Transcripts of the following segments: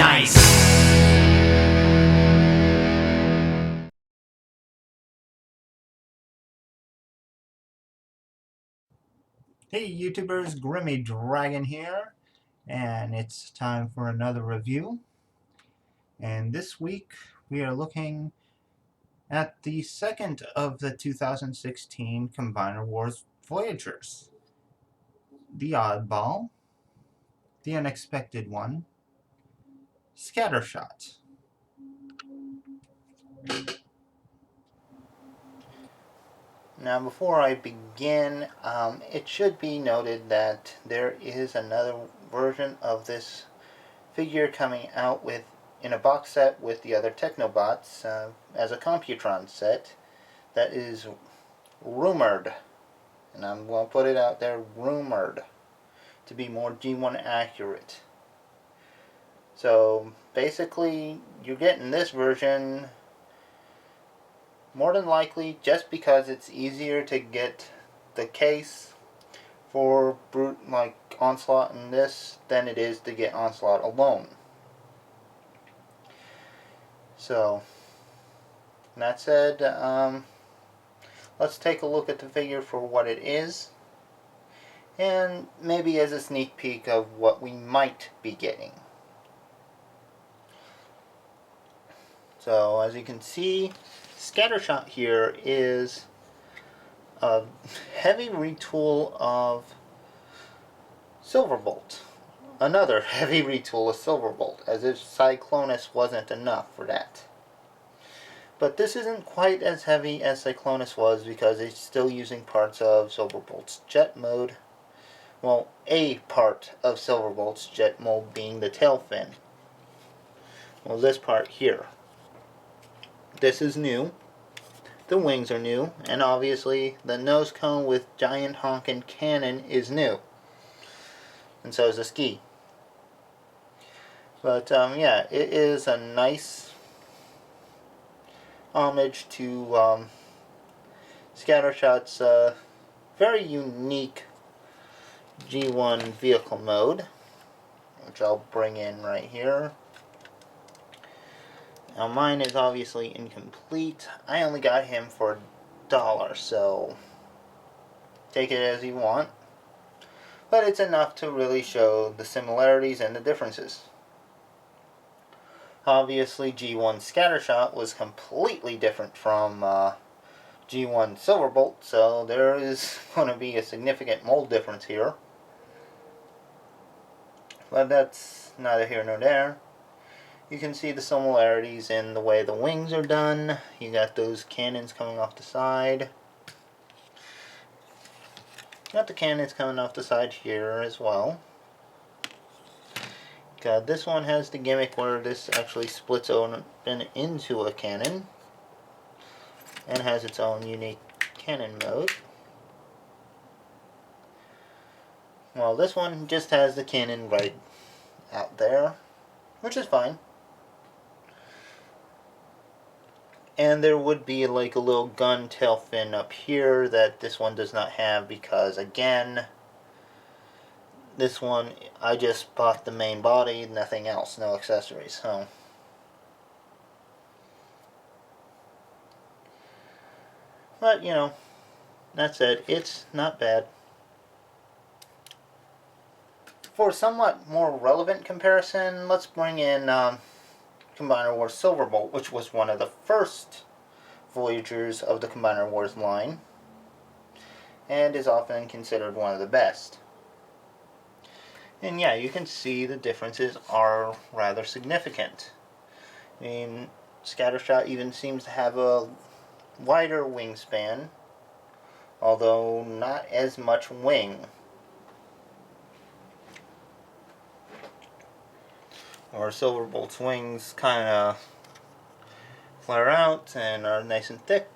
nice. Hey YouTubers, Grimmy Dragon here, and it's time for another review. And this week we are looking at the second of the 2016 Combiner Wars Voyagers. The Oddball, the Unexpected One, Scattershot. Now before I begin, it should be noted that there is another version of this figure coming out in a box set with the other Technobots as a Computron set that is rumored, and I'm going to put it out there, rumored to be more G1 accurate. So basically you're getting this version more than likely just because it's easier to get the case for Brute like Onslaught in this than it is to get Onslaught alone. So that said, let's take a look at the figure for what it is, and maybe as a sneak peek of what we might be getting. So as you can see, Scattershot here is a heavy retool of Silverbolt. Another heavy retool of Silverbolt, as if Cyclonus wasn't enough for that. But this isn't quite as heavy as Cyclonus was because it's still using parts of Silverbolt's jet mode. Well, a part of Silverbolt's jet mode being the tail fin. Well, this part here. This is new. The wings are new, and obviously the nose cone with giant honkin' cannon is new. And so is the ski. But yeah, it is a nice homage to Scattershot's very unique G1 vehicle mode, which I'll bring in right here. Now mine is obviously incomplete. I only got him for $1, so take it as you want. But it's enough to really show the similarities and the differences. Obviously G1 Scattershot was completely different from G1 Silverbolt, so there is going to be a significant mold difference here. But that's neither here nor there. You can see the similarities in the way the wings are done. You got those cannons coming off the side. Got the cannons coming off the side here as well. This one has the gimmick where this actually splits open into a cannon and has its own unique cannon mode. Well, this one just has the cannon right out there, which is fine. And there would be like a little gun tail fin up here that this one does not have because, again, this one I just bought the main body, nothing else, no accessories. So but you know, that said, it's not bad. For a somewhat more relevant comparison, let's bring in Combiner Wars Silverbolt, which was one of the first Voyagers of the Combiner Wars line, and is often considered one of the best. And yeah, you can see the differences are rather significant. I mean, Scattershot even seems to have a wider wingspan, although not as much wing. Or Silverbolt's wings kind of flare out and are nice and thick.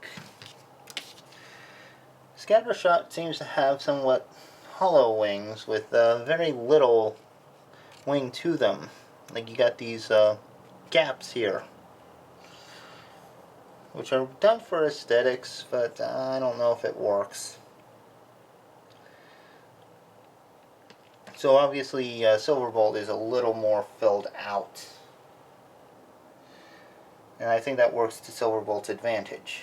Scattershot seems to have somewhat hollow wings with very little wing to them. Like you got these gaps here, which are done for aesthetics, but I don't know if it works. So obviously Silverbolt is a little more filled out. And I think that works to Silverbolt's advantage.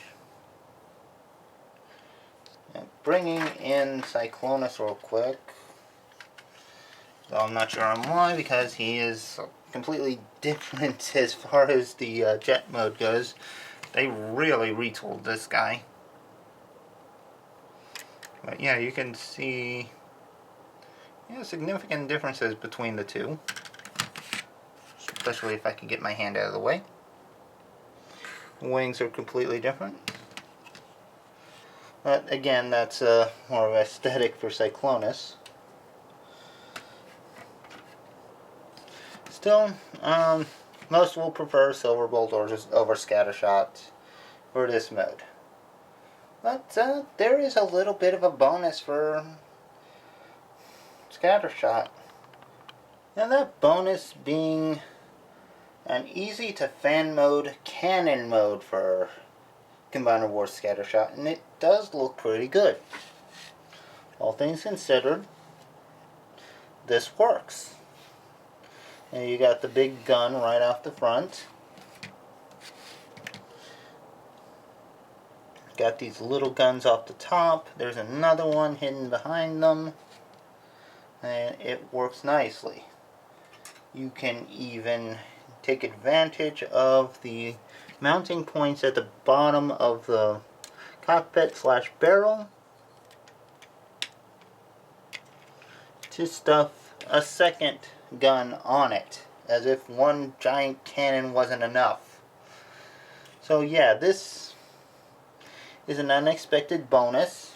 And bringing in Cyclonus real quick. Though I'm not sure on why, because he is completely different as far as the jet mode goes. They really retooled this guy. But yeah, you can see significant differences between the two. Especially if I can get my hand out of the way. The wings are completely different. But again, that's more of aesthetic for Cyclonus. Still, most will prefer Silverbolt over Scattershot for this mode. But there is a little bit of a bonus for Scattershot. And that bonus being an easy to fan mode cannon mode for Combiner Wars Scattershot, and it does look pretty good. All things considered, this works. And you got the big gun right off the front. Got these little guns off the top. There's another one hidden behind them. And it works nicely. You can even take advantage of the mounting points at the bottom of the cockpit / barrel to stuff a second gun on it, as if one giant cannon wasn't enough. So yeah, this is an unexpected bonus.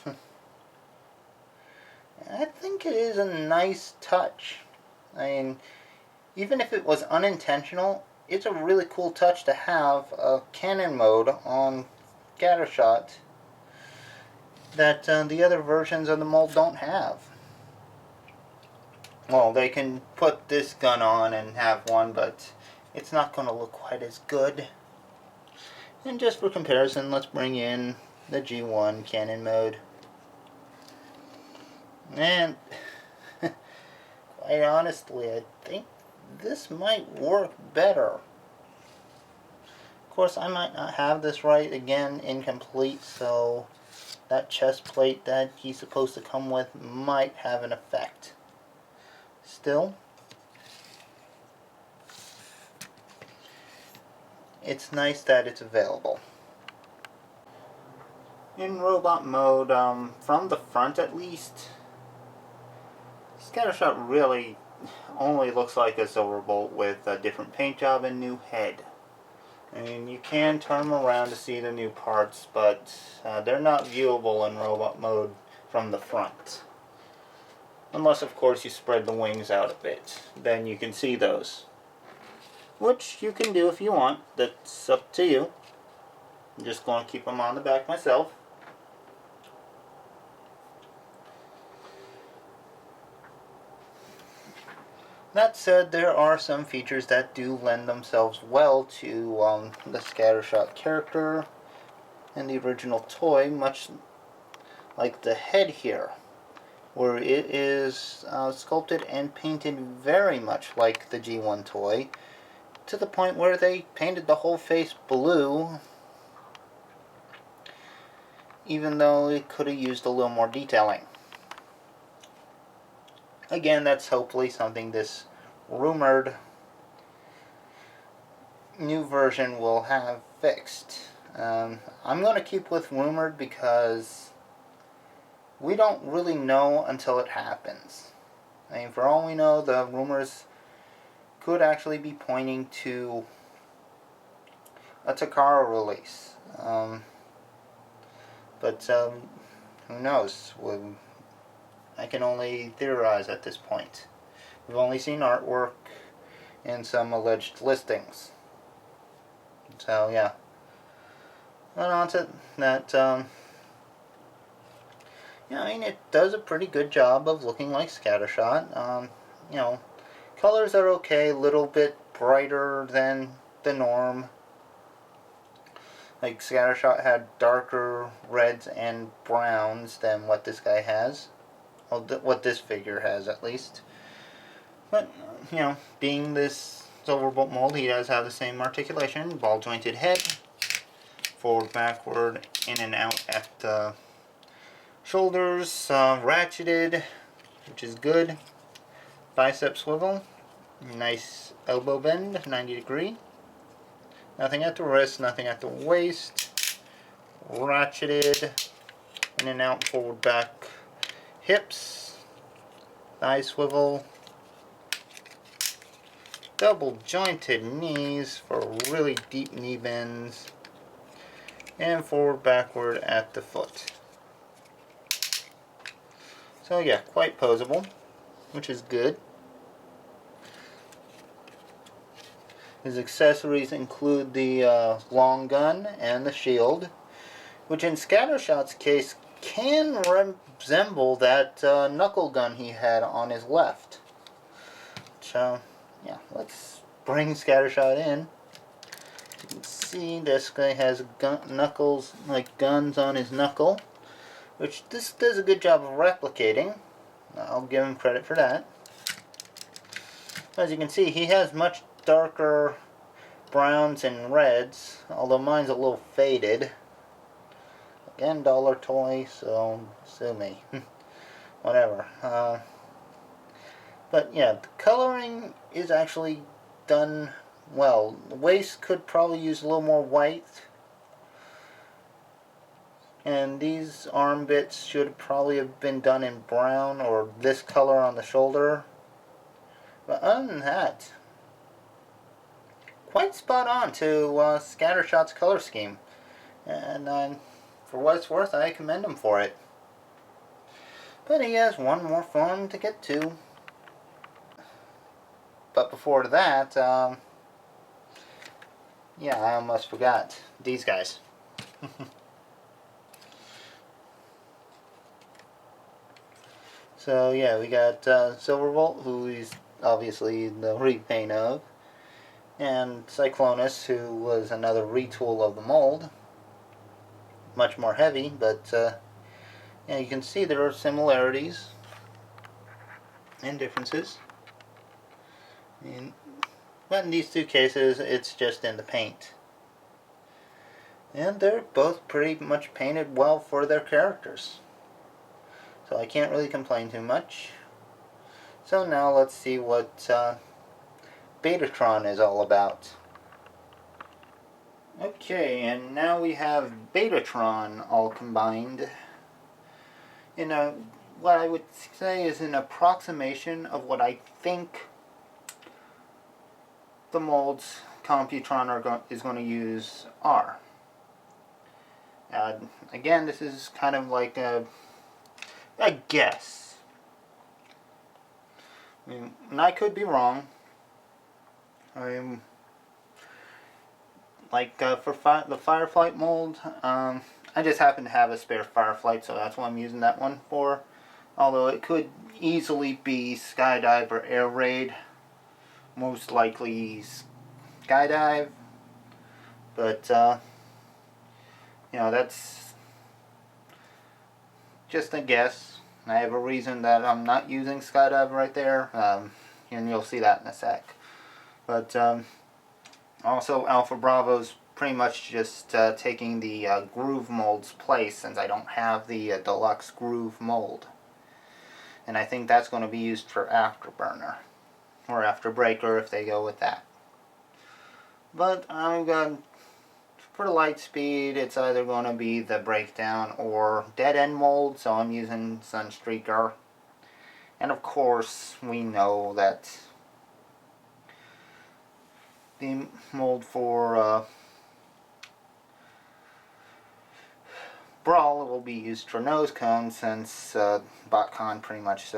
I think it is a nice touch. I mean, even if it was unintentional, it's a really cool touch to have a cannon mode on Scattershot that the other versions of the mold don't have. Well, they can put this gun on and have one, but it's not going to look quite as good. And just for comparison, let's bring in the G1 cannon mode. And quite honestly, I think this might work better. Of course, I might not have this right, again, incomplete, so that chest plate that he's supposed to come with might have an effect. Still, it's nice that it's available. In robot mode, from the front at least, Scattershot really only looks like a Silverbolt with a different paint job and new head. I mean, you can turn them around to see the new parts, but they're not viewable in robot mode from the front. Unless, of course, you spread the wings out a bit. Then you can see those. Which you can do if you want. That's up to you. I'm just going to keep them on the back myself. That said, there are some features that do lend themselves well to the Scattershot character and the original toy, much like the head here, where it is sculpted and painted very much like the G1 toy, to the point where they painted the whole face blue, even though it could have used a little more detailing. Again, that's hopefully something this rumored new version will have fixed. I'm going to keep with rumored because we don't really know until it happens. I mean, for all we know, the rumors could actually be pointing to a Takara release. But who knows? I can only theorize at this point. We've only seen artwork and some alleged listings. So yeah. And on to that, yeah, I mean, it does a pretty good job of looking like Scattershot. You know, colors are okay, a little bit brighter than the norm. Like, Scattershot had darker reds and browns than what this guy has. Well, what this figure has, at least. But, you know, being this Silverbolt mold, he does have the same articulation, ball jointed head, forward, backward, in and out at the shoulders, ratcheted, which is good, bicep swivel, nice elbow bend, 90 degree, nothing at the wrist, nothing at the waist, ratcheted, in and out, forward, back, hips, thigh swivel, double jointed knees for really deep knee bends, and forward backward at the foot. So yeah, quite posable, which is good. His accessories include the long gun and the shield, which in Scattershot's case can resemble that knuckle gun he had on his left. So yeah, let's bring Scattershot in. You can see this guy has knuckles, like guns on his knuckle, which this does a good job of replicating. I'll give him credit for that. As you can see, he has much darker browns and reds, although mine's a little faded. Again, dollar toy, so sue me. Whatever. But yeah, the coloring is actually done well. The waist could probably use a little more white. And these arm bits should probably have been done in brown or this color on the shoulder. But other than that, quite spot on to Scattershot's color scheme. And for what it's worth, I commend him for it. But he has one more form to get to. But before that, yeah, I almost forgot these guys. So yeah, we got Silverbolt, who is obviously the repaint of, and Cyclonus, who was another retool of the mold. Much more heavy, but yeah, you can see there are similarities and differences. But in these two cases, it's just in the paint. And they're both pretty much painted well for their characters. So I can't really complain too much. So now let's see what Betatron is all about. Okay, and now we have Betatron all combined in a, what I would say is an approximation of what I think the molds Computron is going to use are. Again, this is kind of like a guess. I mean, and I could be wrong. Like for the Fireflight mold, I just happen to have a spare Fireflight, so that's what I'm using that one for. Although it could easily be Skydive or Air Raid. Most likely Skydive, but you know, that's just a guess. I have a reason that I'm not using Skydive right there, and you'll see that in a sec. But also Alpha Bravo's pretty much just taking the Groove mold's place, since I don't have the Deluxe Groove mold. And I think that's going to be used for Afterburner. Or Afterbreaker if they go with that. But I'm going for the light speed, it's either going to be the Breakdown or Dead End mold, so I'm using Sunstreaker. And of course, we know that the mold for Brawl will be used for Nose Cone, since BotCon pretty much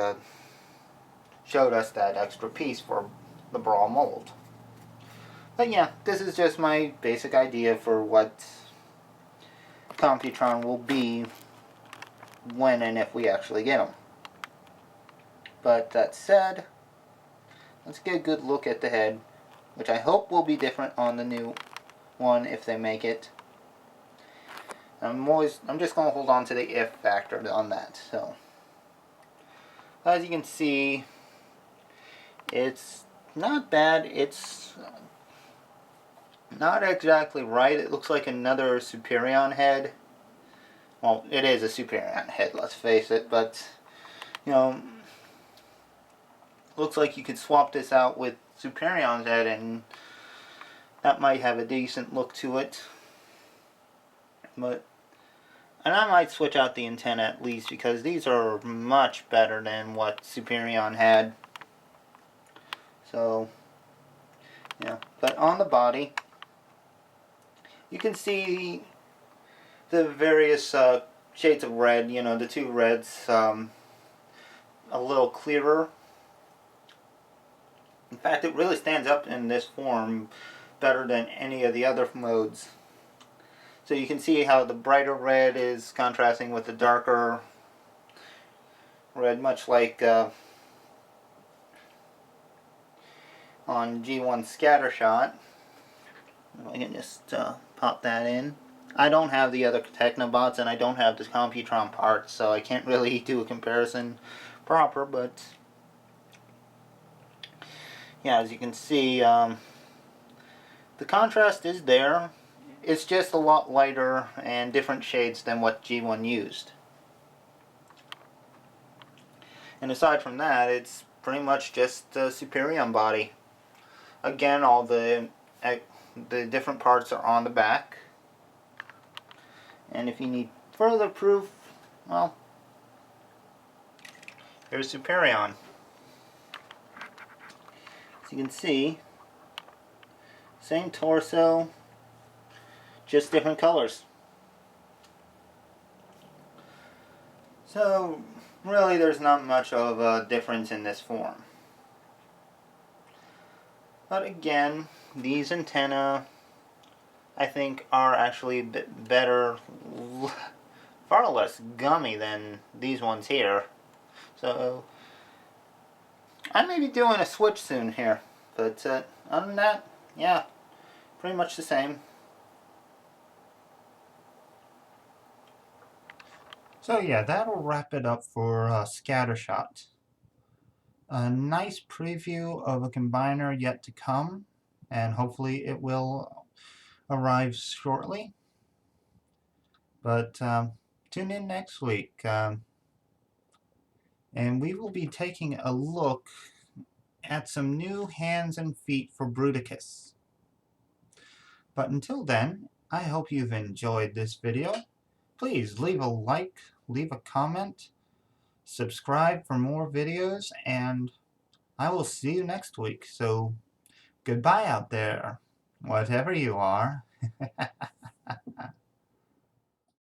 showed us that extra piece for the Brawl mold. But yeah, this is just my basic idea for what Computron will be when and if we actually get them. But that said, let's get a good look at the head, which I hope will be different on the new one if they make it. I'm just going to hold on to the if factor on that. So, as you can see, it's not bad. It's not exactly right. It looks like another Superion head. Well, it is a Superion head, let's face it, but, you know, looks like you could swap this out with Superion's head and that might have a decent look to it. But, and I might switch out the antenna at least because these are much better than what Superion had. So, yeah. But on the body, you can see the various shades of red, you know, the two reds, a little clearer. In fact, it really stands up in this form better than any of the other modes. So you can see how the brighter red is contrasting with the darker red, much like on G1 Scattershot. I can just pop that in. I don't have the other Technobots and I don't have the Computron parts, so I can't really do a comparison proper, but yeah, as you can see, the contrast is there. It's just a lot lighter and different shades than what G1 used. And aside from that, it's pretty much just a Superion body. Again, all the different parts are on the back. And if you need further proof, well, here's Superion. As you can see, same torso, just different colors. So, really there's not much of a difference in this form. But again, these antennae, I think, are actually a bit better, far less gummy than these ones here. So, I may be doing a switch soon here. But other than that, yeah, pretty much the same. So yeah, that'll wrap it up for Scattershot. A nice preview of a combiner yet to come, and hopefully it will arrive shortly. But tune in next week, and we will be taking a look at some new hands and feet for Bruticus. But until then, I hope you've enjoyed this video. Please leave a like, leave a comment, subscribe for more videos, and I will see you next week. So, goodbye out there, whatever you are.